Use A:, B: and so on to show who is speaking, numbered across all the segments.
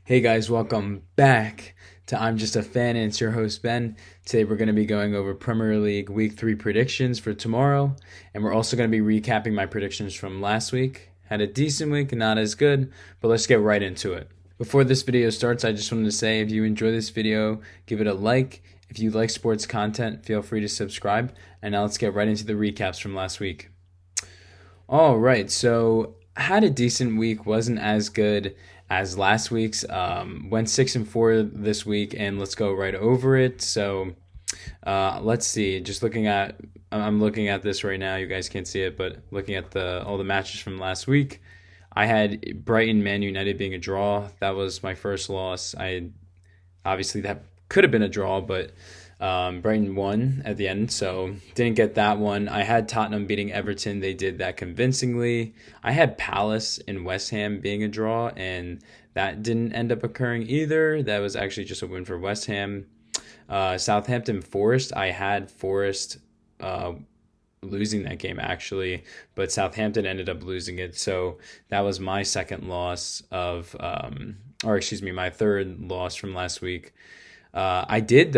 A: Hey guys, welcome back to I'm Just a Fan, and it's your host Ben. Today we're going to be going over Premier League Week 3 predictions for tomorrow, and we're also going to be recapping my predictions from last week. Had a decent week, not as good, but let's get right into it. Before this video starts, I just wanted to say if you enjoy this video, give it a like. If you like sports content, feel free to subscribe. And now let's get right into the recaps from last week. All right, so had a decent week, wasn't as good as last week's. Went 6-4 this week, and let's go right over it. So let's see. I'm looking at this right now. You guys can't see it, but looking at the all the matches from last week, I had Brighton Man United being a draw. That was my first loss. I obviously that could have been a draw, but Brighton won at the end, so didn't get that one. I had Tottenham beating Everton. They did that convincingly. I had Palace and West Ham being a draw, and that didn't end up occurring either. That was actually just a win for West Ham. Southampton Forest. I had Forest losing that game actually, but Southampton ended up losing it. So that was my second loss my third loss from last week. I did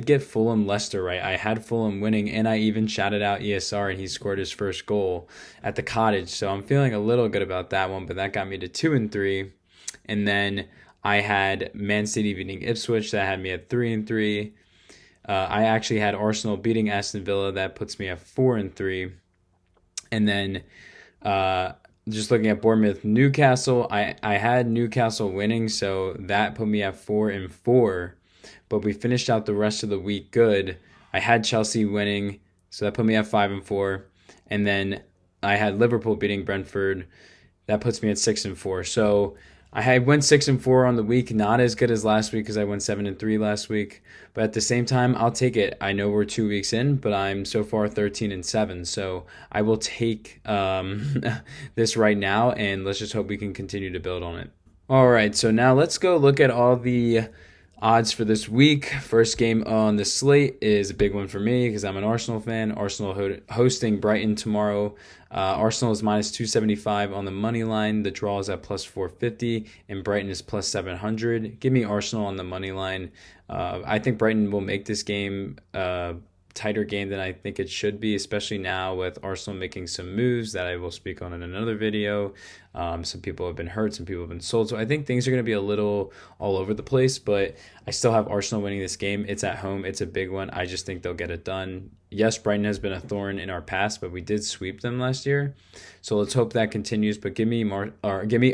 A: get Fulham Leicester right. I had Fulham winning, and I even shouted out ESR, and he scored his first goal at the Cottage. So I'm feeling a little good about that one, but that got me to 2-3. And then I had Man City beating Ipswich. That had me at 3-3. I actually had Arsenal beating Aston Villa. That puts me at 4-3. And then just looking at Bournemouth Newcastle, I had Newcastle winning, so that put me at 4-4. But we finished out the rest of the week good. I had Chelsea winning, so that put me at 5-4. And then I had Liverpool beating Brentford. That puts me at 6-4. So went 6-4 on the week, not as good as last week because I went 7-3 last week. But at the same time, I'll take it. I know we're 2 weeks in, but I'm so far 13-7. So I will take this right now, and let's just hope we can continue to build on it. All right, so now let's go look at all the odds for this week. First game on the slate is a big one for me because I'm an Arsenal fan. Arsenal hosting Brighton tomorrow. Arsenal is minus 275 on the money line. The draw is at plus 450, and Brighton is plus 700. Give me Arsenal on the money line. I think Brighton will make this game tighter game than I think it should be, especially now with Arsenal making some moves that I will speak on in another video. Some people have been hurt, some people have been sold. So I think things are going to be a little all over the place, but I still have Arsenal winning this game. It's at home. It's a big one. I just think they'll get it done. Yes, Brighton has been a thorn in our past, but we did sweep them last year. So let's hope that continues. But give me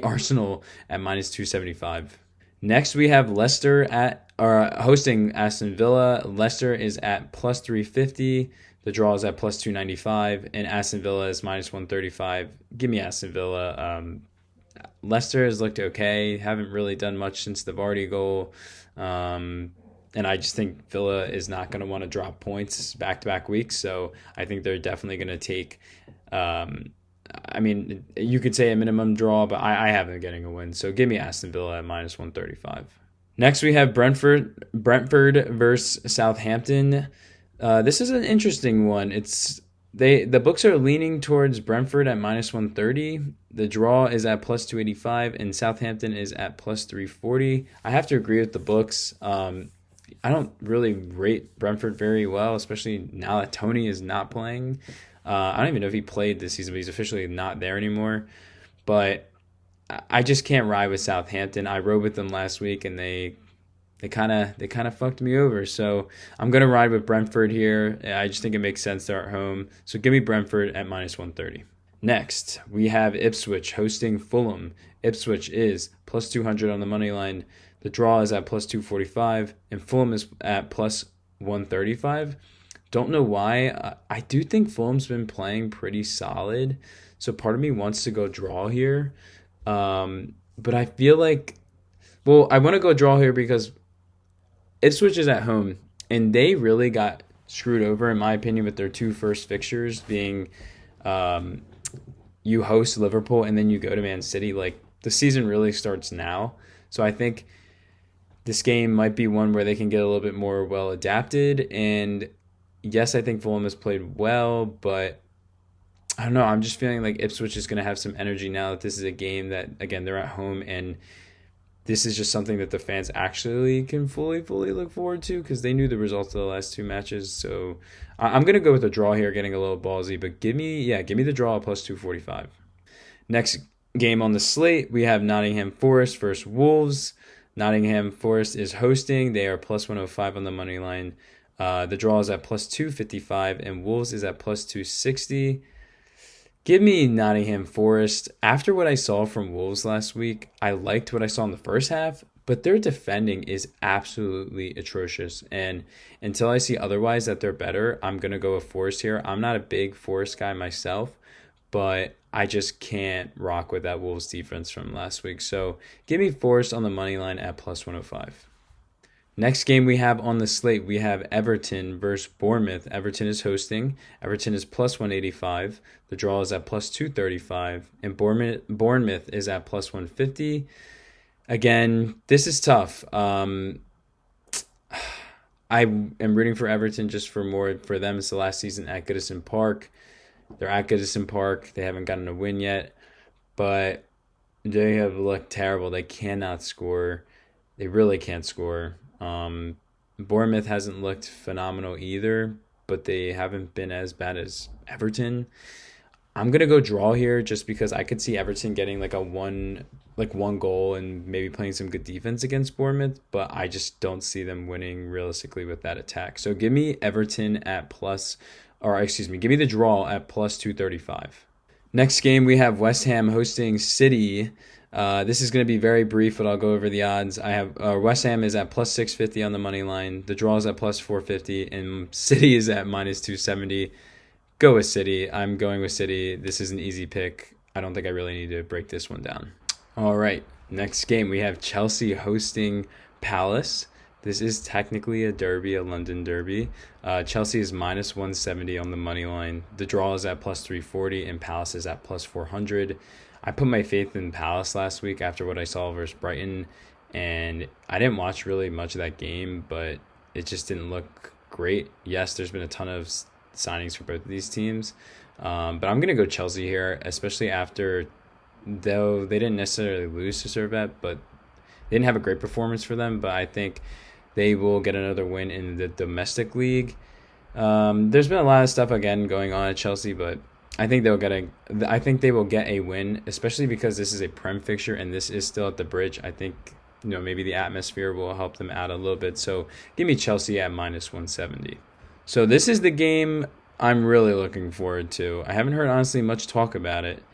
A: Arsenal at minus 275. Next, we have Leicester hosting Aston Villa. Leicester is at plus 350. The draw is at plus 295, and Aston Villa is minus 135. Give me Aston Villa. Leicester has looked okay. Haven't really done much since the Vardy goal. And I just think Villa is not going to want to drop points back-to-back weeks. So I think they're definitely going to take you could say a minimum draw, but I have them getting a win. So give me Aston Villa at minus 135. Next, we have Brentford versus Southampton. This is an interesting one. The books are leaning towards Brentford at minus 130. The draw is at plus 285, and Southampton is at plus 340. I have to agree with the books. I don't really rate Brentford very well, especially now that Tony is not playing. I don't even know if he played this season, but he's officially not there anymore. But I just can't ride with Southampton. I rode with them last week, and they kind of fucked me over. So I'm gonna ride with Brentford here. I just think it makes sense. They're at home, so give me Brentford at minus 130. Next, we have Ipswich hosting Fulham. Ipswich is plus 200 on the money line. The draw is at plus 245, and Fulham is at plus 135. Don't know why. I do think Fulham's been playing pretty solid, so part of me wants to go draw here. But I feel like, I want to go draw here because Ipswich is at home, and they really got screwed over, in my opinion, with their two first fixtures being you host Liverpool and then you go to Man City. Like, the season really starts now. So I think this game might be one where they can get a little bit more well adapted. And yes, I think Fulham has played well, but I don't know. I'm just feeling like Ipswich is going to have some energy now that this is a game that, again, they're at home, and this is just something that the fans actually can fully look forward to because they knew the results of the last two matches. So I'm gonna go with a draw here, getting a little ballsy, but give me the draw at plus 245. Next game on the slate, we have Nottingham Forest versus Wolves. Nottingham Forest is hosting. They are plus 105 on the money line. The draw is at plus 255, and Wolves is at plus 260. Give me Nottingham Forest. After what I saw from Wolves last week, I liked what I saw in the first half, but their defending is absolutely atrocious. And until I see otherwise that they're better, I'm going to go with Forest here. I'm not a big Forest guy myself, but I just can't rock with that Wolves defense from last week. So give me Forest on the money line at plus 105. Next game we have on the slate, we have Everton versus Bournemouth. Everton is hosting. Everton is plus 185. The draw is at plus 235. And Bournemouth is at plus 150. Again, this is tough. I am rooting for Everton just for them. It's the last season at Goodison Park. They're at Goodison Park. They haven't gotten a win yet. But they have looked terrible. They cannot score. They really can't score. Bournemouth hasn't looked phenomenal either, but they haven't been as bad as Everton. I'm gonna go draw here just because I could see Everton getting like one goal and maybe playing some good defense against Bournemouth, but I just don't see them winning realistically with that attack. So give me Everton at give me the draw at plus 235. Next game, we have West Ham hosting City. This is going to be very brief, but I'll go over the odds. I have West Ham is at plus 650 on the money line. The draw is at plus 450, and City is at minus 270. Go with City. I'm going with City. This is an easy pick. I don't think I really need to break this one down. All right, next game, we have Chelsea hosting Palace. This is technically a derby, a London derby. Chelsea is minus 170 on the money line. The draw is at plus 340, and Palace is at plus 400. I put my faith in Palace last week after what I saw versus Brighton, and I didn't watch really much of that game, but it just didn't look great. Yes, there's been a ton of signings for both of these teams, but I'm going to go Chelsea here, especially after, though they didn't necessarily lose to Servette, but they didn't have a great performance for them, but I think they will get another win in the domestic league. There's been a lot of stuff again going on at Chelsea, but I think they will get a win, especially because this is a Prem fixture and this is still at the Bridge. I think maybe the atmosphere will help them out a little bit. So give me Chelsea at minus 170. So this is the game I'm really looking forward to. I haven't heard honestly much talk about it.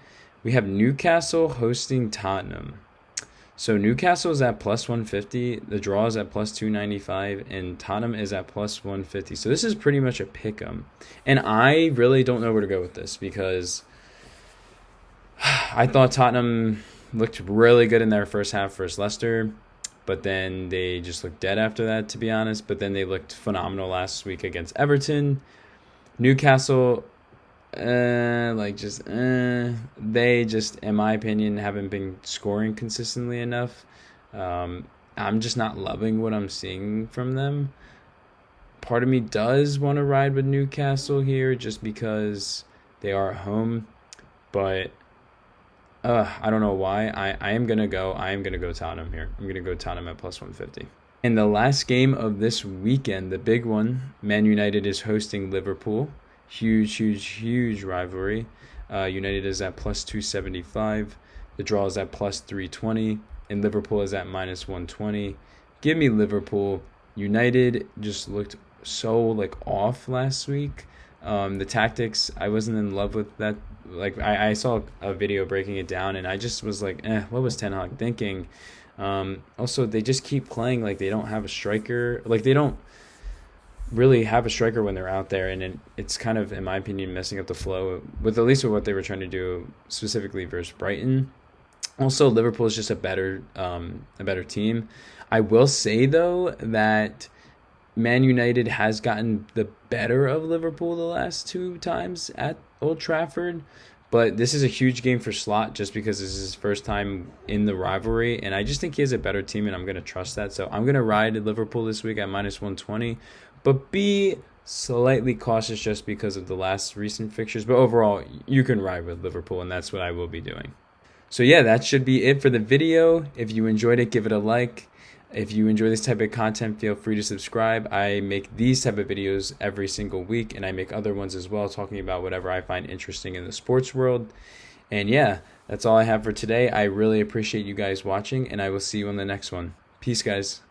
A: We have Newcastle hosting Tottenham. So Newcastle is at plus 150, the draw is at plus 295, and Tottenham is at plus 150. So this is pretty much a pick 'em. And I really don't know where to go with this because I thought Tottenham looked really good in their first half versus Leicester, but then they just looked dead after that, to be honest. But then they looked phenomenal last week against Everton. Newcastle, they just, in my opinion, haven't been scoring consistently enough. I'm just not loving what I'm seeing from them. Part of me does want to ride with Newcastle here just because they are at home, but I don't know why. I am gonna go Tottenham here. I'm gonna go Tottenham at plus 150. In the last game of this weekend, the big one, Man United is hosting Liverpool. Huge rivalry. United is at plus 275. The draw is at plus 320. And Liverpool is at minus 120. Give me Liverpool. United just looked so off last week. The tactics, I wasn't in love with that. I saw a video breaking it down and I just was like, what was Ten Hag thinking? Also, they just keep playing like they don't have a striker. They don't really have a striker when they're out there, and it's kind of, in my opinion, messing up the flow with at least with what they were trying to do specifically versus Brighton. Also, Liverpool is just a better team. I will say though that Man United has gotten the better of Liverpool the last two times at Old Trafford. But this is a huge game for Slot just because this is his first time in the rivalry. And I just think he has a better team, and I'm going to trust that. So I'm going to ride Liverpool this week at minus 120. But be slightly cautious just because of the last recent fixtures. But overall, you can ride with Liverpool, and that's what I will be doing. So yeah, that should be it for the video. If you enjoyed it, give it a like. If you enjoy this type of content, feel free to subscribe. I make these type of videos every single week, and I make other ones as well, talking about whatever I find interesting in the sports world. And yeah, that's all I have for today. I really appreciate you guys watching, and I will see you on the next one. Peace, guys.